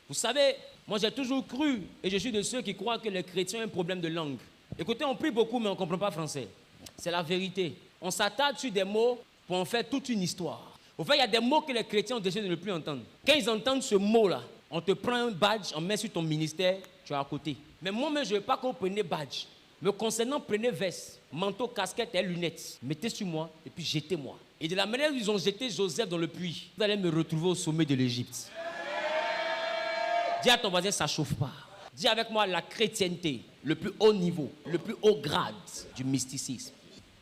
Vous savez, moi j'ai toujours cru, et je suis de ceux qui croient que les chrétiens ont un problème de langue. Écoutez, on prie beaucoup, mais on ne comprend pas français. C'est la vérité. On s'attarde sur des mots pour en faire toute une histoire. Au fait, il y a des mots que les chrétiens ont décidé de ne plus entendre. Quand ils entendent ce mot-là, on te prend un badge, on met sur ton ministère, tu es à côté. Mais moi-même, je ne veux pas que vous preniez badge. Me concernant, prenez veste, manteau, casquette et lunettes. Mettez sur moi et puis jetez-moi. Et de la manière dont ils ont jeté Joseph dans le puits, vous allez me retrouver au sommet de l'Égypte. Dis à ton voisin, ça ne chauffe pas. Dis avec moi la chrétienté, le plus haut niveau, le plus haut grade du mysticisme.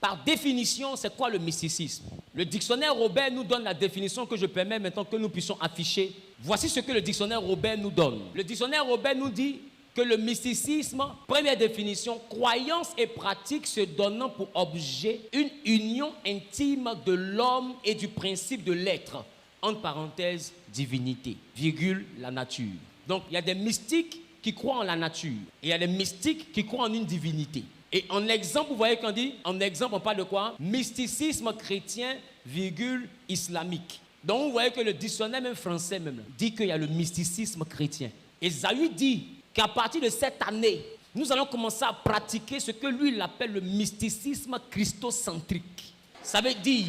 Par définition, c'est quoi le mysticisme? Le dictionnaire Robert nous donne la définition que je permets maintenant que nous puissions afficher. Voici ce que le dictionnaire Robert nous donne. Le dictionnaire Robert nous dit que le mysticisme, première définition, croyance et pratique se donnant pour objet une union intime de l'homme et du principe de l'être, entre parenthèses, divinité, virgule, la nature. Donc, il y a des mystiques qui croient en la nature et il y a des mystiques qui croient en une divinité. Et en exemple, vous voyez qu'on dit, en exemple, on parle de quoi? Mysticisme chrétien, virgule, islamique. Donc, vous voyez que le dictionnaire même français même dit qu'il y a le mysticisme chrétien. Ésaü dit qu'à partir de cette année, nous allons commencer à pratiquer ce que lui, il appelle le mysticisme christocentrique. Ça veut dire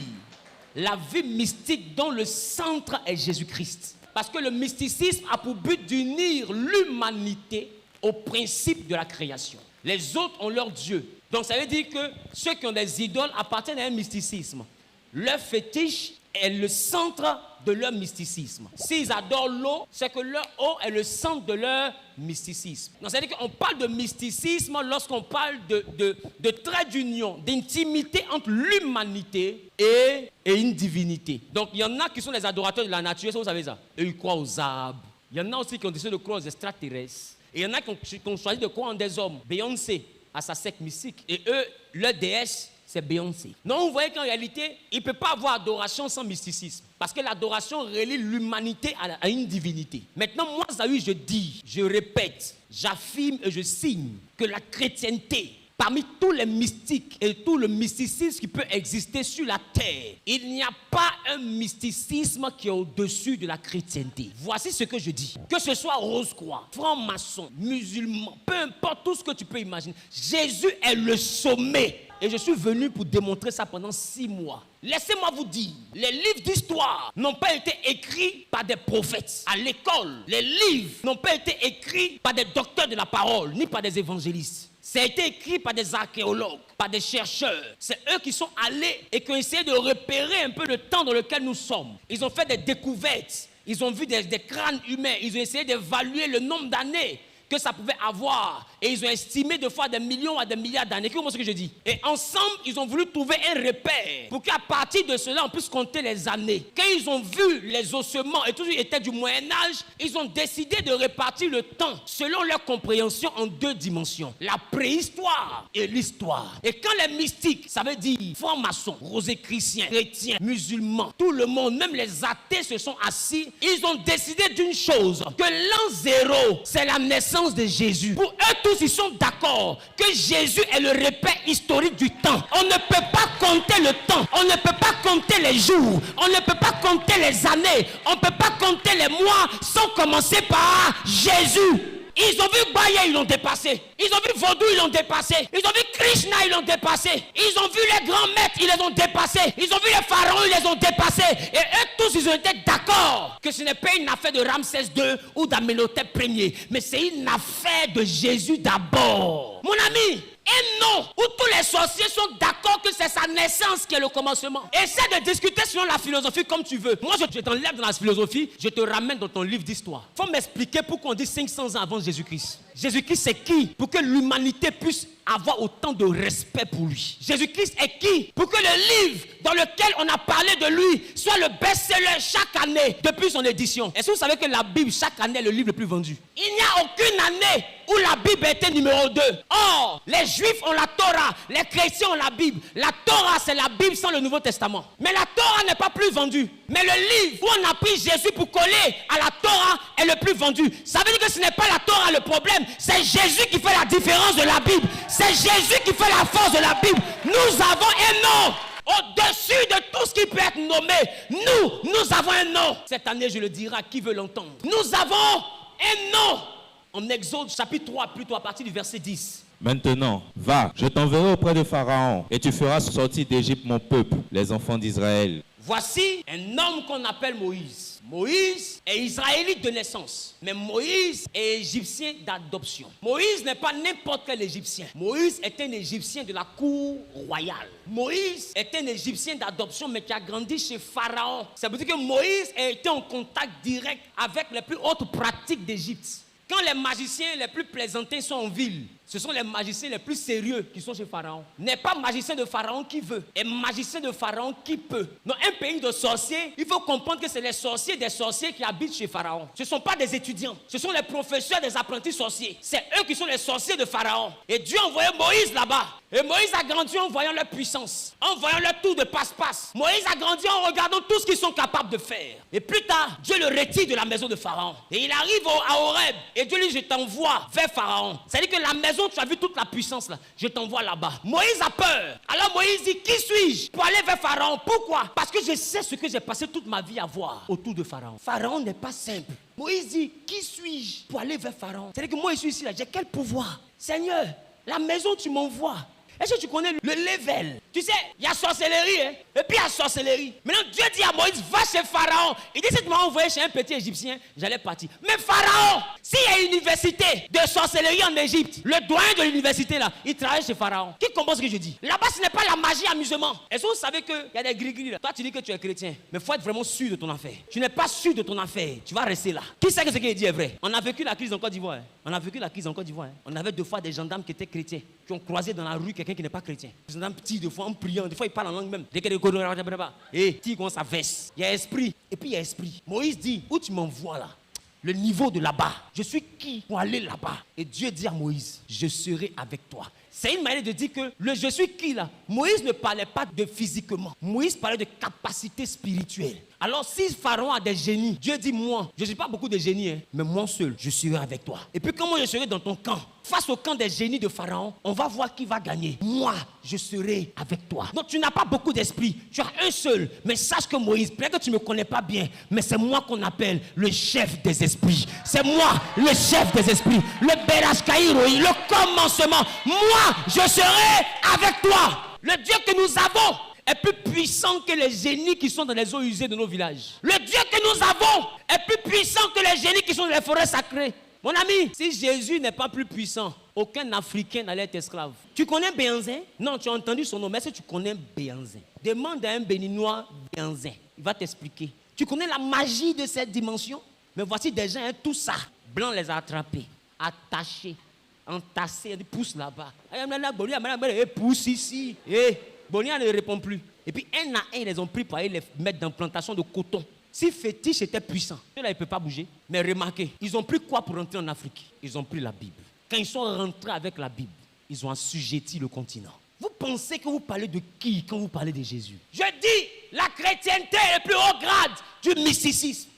la vie mystique dont le centre est Jésus-Christ. Parce que le mysticisme a pour but d'unir l'humanité au principe de la création. Les autres ont leur Dieu. Donc ça veut dire que ceux qui ont des idoles appartiennent à un mysticisme. Leur fétiche est le centre de leur mysticisme. S'ils adorent l'eau, c'est que leur eau est le centre de leur mysticisme. Donc ça veut dire qu'on parle de mysticisme lorsqu'on parle de trait d'union, d'intimité entre l'humanité et une divinité. Donc il y en a qui sont les adorateurs de la nature, vous savez ça? Eux, ils croient aux arbres. Il y en a aussi qui ont décidé de croire aux extraterrestres. Et il y en a qui ont choisi de croire en des hommes. Beyoncé a sa secte mystique. Et eux, leur déesse, c'est Beyoncé. Non, vous voyez qu'en réalité, il ne peut pas avoir adoration sans mysticisme. Parce que l'adoration relie l'humanité à une divinité. Maintenant, moi, Zawi, je dis, je répète, j'affirme et je signe que la chrétienté, parmi tous les mystiques et tout le mysticisme qui peut exister sur la terre, il n'y a pas un mysticisme qui est au-dessus de la chrétienté. Voici ce que je dis. Que ce soit Rose-Croix, franc-maçon, musulman, peu importe tout ce que tu peux imaginer, Jésus est le sommet. Et je suis venu pour démontrer ça pendant 6 mois. Laissez-moi vous dire, les livres d'histoire n'ont pas été écrits par des prophètes. À l'école, les livres n'ont pas été écrits par des docteurs de la parole, ni par des évangélistes. Ça a été écrit par des archéologues, par des chercheurs. C'est eux qui sont allés et qui ont essayé de repérer un peu le temps dans lequel nous sommes. Ils ont fait des découvertes. Ils ont vu des crânes humains. Ils ont essayé d'évaluer le nombre d'années que ça pouvait avoir. Et ils ont estimé de fois des millions à des milliards d'années. Écoutez-moi ce que je dis. Et ensemble, ils ont voulu trouver un repère pour qu'à partir de cela, on puisse compter les années. Quand ils ont vu les ossements et tout était du Moyen-Âge, ils ont décidé de répartir le temps selon leur compréhension en 2 dimensions. La préhistoire et l'histoire. Et quand les mystiques, ça veut dire francs-maçons, rosicruciens, chrétiens, musulmans, tout le monde, même les athées se sont assis, ils ont décidé d'une chose, que l'an 0, c'est la naissance de Jésus. Pour eux tous, ils sont d'accord que Jésus est le repère historique du temps. On ne peut pas compter le temps. On ne peut pas compter les jours. On ne peut pas compter les années. On ne peut pas compter les mois sans commencer par Jésus. Ils ont vu Baye, ils l'ont dépassé. Ils ont vu Vaudou, ils l'ont dépassé. Ils ont vu Krishna, ils l'ont dépassé. Ils ont vu les grands maîtres, ils les ont dépassés. Ils ont vu les pharaons, ils les ont dépassés. Et eux tous, ils ont été d'accord que ce n'est pas une affaire de Ramsès II ou d'Amenhotep Ier, mais c'est une affaire de Jésus d'abord. Mon ami, et non, où tous les sorciers sont d'accord que c'est sa naissance qui est le commencement. Essaie de discuter selon la philosophie comme tu veux. Moi, je t'enlève dans la philosophie, je te ramène dans ton livre d'histoire. Faut m'expliquer pourquoi on dit 500 ans avant Jésus-Christ. Jésus-Christ, c'est qui? Pour que l'humanité puisse avoir autant de respect pour lui. Jésus-Christ est qui? Pour que le livre dans lequel on a parlé de lui soit le best-seller chaque année depuis son édition. Est-ce que vous savez que la Bible, chaque année, est le livre le plus vendu? Il n'y a aucune année où la Bible était numéro 2. Or, les Juifs ont la Torah, les chrétiens ont la Bible. La Torah, c'est la Bible sans le Nouveau Testament. Mais la Torah n'est pas plus vendue. Mais le livre où on a pris Jésus pour coller à la Torah est le plus vendu. Ça veut dire que ce n'est pas la Torah le problème, c'est Jésus qui fait la différence de la Bible. C'est Jésus qui fait la force de la Bible. Nous avons un nom. Au-dessus de tout ce qui peut être nommé, nous avons un nom. Cette année, je le dirai à qui veut l'entendre. Nous avons un non. En Exode chapitre 3, plutôt à partir du verset 10. Maintenant, va, je t'enverrai auprès de Pharaon, et tu feras sortir d'Égypte mon peuple, les enfants d'Israël. Voici un homme qu'on appelle Moïse. Moïse est israélite de naissance, mais Moïse est égyptien d'adoption. Moïse n'est pas n'importe quel égyptien. Moïse est un égyptien de la cour royale. Moïse est un égyptien d'adoption, mais qui a grandi chez Pharaon. Ça veut dire que Moïse a été en contact direct avec les plus hautes pratiques d'Égypte. Quand les magiciens les plus plaisantés sont en ville, ce sont les magiciens les plus sérieux qui sont chez Pharaon. N'est pas magicien de Pharaon qui veut, est magicien de Pharaon qui peut. Dans un pays de sorciers, il faut comprendre que c'est les sorciers des sorciers qui habitent chez Pharaon. Ce ne sont pas des étudiants, ce sont les professeurs des apprentis sorciers. C'est eux qui sont les sorciers de Pharaon. Et Dieu a envoyé Moïse là-bas. Et Moïse a grandi en voyant leur puissance, en voyant leur tour de passe-passe. Moïse a grandi en regardant tout ce qu'ils sont capables de faire. Et plus tard, Dieu le retire de la maison de Pharaon. Et il arrive à Horeb. Et Dieu lui dit, je t'envoie vers Pharaon. C'est-à-dire que la maison, tu as vu toute la puissance là, je t'envoie là-bas. Moïse a peur. Alors Moïse dit, qui suis-je pour aller vers Pharaon? Pourquoi? Parce que je sais ce que j'ai passé toute ma vie à voir autour de Pharaon. Pharaon n'est pas simple. Moïse dit, qui suis-je pour aller vers Pharaon? C'est-à-dire que moi je suis ici là, j'ai quel pouvoir? Seigneur, la maison tu m'envoies. Est-ce que tu connais le level? Tu sais, il y a sorcellerie, hein? Et puis il y a sorcellerie. Maintenant, Dieu dit à Moïse, va chez Pharaon. Il dit, si tu m'as envoyé chez un petit Égyptien, j'allais partir. Mais Pharaon, s'il y a une université de sorcellerie en Égypte, le doyen de l'université là, il travaille chez Pharaon. Qui comprend ce que je dis? Là-bas, ce n'est pas la magie amusement. Est-ce que vous savez qu'il y a des gris-gris là? Toi, tu dis que tu es chrétien, mais il faut être vraiment sûr de ton affaire. Tu n'es pas sûr de ton affaire, tu vas rester là. Qui sait que ce qu'il dit est vrai? On a vécu la crise en Côte d'Ivoire. Hein? On a vécu la crise en Côte d'Ivoire. Hein? On avait 2 fois des gendarmes qui étaient chrétiens, qui ont croisé dans la rue quelqu'un qui n'est pas chrétien. Les gendarmes petits, 2 fois en priant, des fois ils parlent en langue même. Et qui commence à verse. Il y a esprit, et puis il y a esprit. Moïse dit, où tu m'envoies là? Le niveau de là-bas. Je suis qui pour aller là-bas? Et Dieu dit à Moïse, je serai avec toi. C'est une manière de dire que le je suis qui là? Moïse ne parlait pas de physiquement. Moïse parlait de capacité spirituelle. Alors si Pharaon a des génies, Dieu dit moi, je ne suis pas beaucoup de génies, hein, mais moi seul, je serai avec toi. Et puis comment je serai dans ton camp? Face au camp des génies de Pharaon, on va voir qui va gagner. Moi, je serai avec toi. Donc tu n'as pas beaucoup d'esprit, tu as un seul. Mais sache que Moïse, peut-être que tu ne me connais pas bien, mais c'est moi qu'on appelle le chef des esprits. C'est moi, le chef des esprits. Le Berach Kaïroi, le commencement. Moi, je serai avec toi. Le Dieu que nous avons est plus puissant que les génies qui sont dans les eaux usées de nos villages. Le Dieu que nous avons est plus puissant que les génies qui sont dans les forêts sacrées. Mon ami, si Jésus n'est pas plus puissant, aucun Africain n'allait être esclave. Tu connais Béhanzin? Non, tu as entendu son nom, mais est-ce que tu connais Béhanzin? Demande à un Béninois Béhanzin, il va t'expliquer. Tu connais la magie de cette dimension? Mais voici des gens, hein, tout ça. Blanc les a attrapés, attachés, entassés, ils poussent là-bas. Ils poussent ici. Bonia ne répond plus. Et puis un à un, ils les ont pris pour aller les mettre dans une plantation de coton. Si Fétiche était puissant, là, il ne peut pas bouger. Mais remarquez, ils ont pris quoi pour rentrer en Afrique? Ils ont pris la Bible. Quand ils sont rentrés avec la Bible, ils ont assujetti le continent. Vous pensez que vous parlez de qui quand vous parlez de Jésus? Je dis, la chrétienté est le plus haut grade du mysticisme.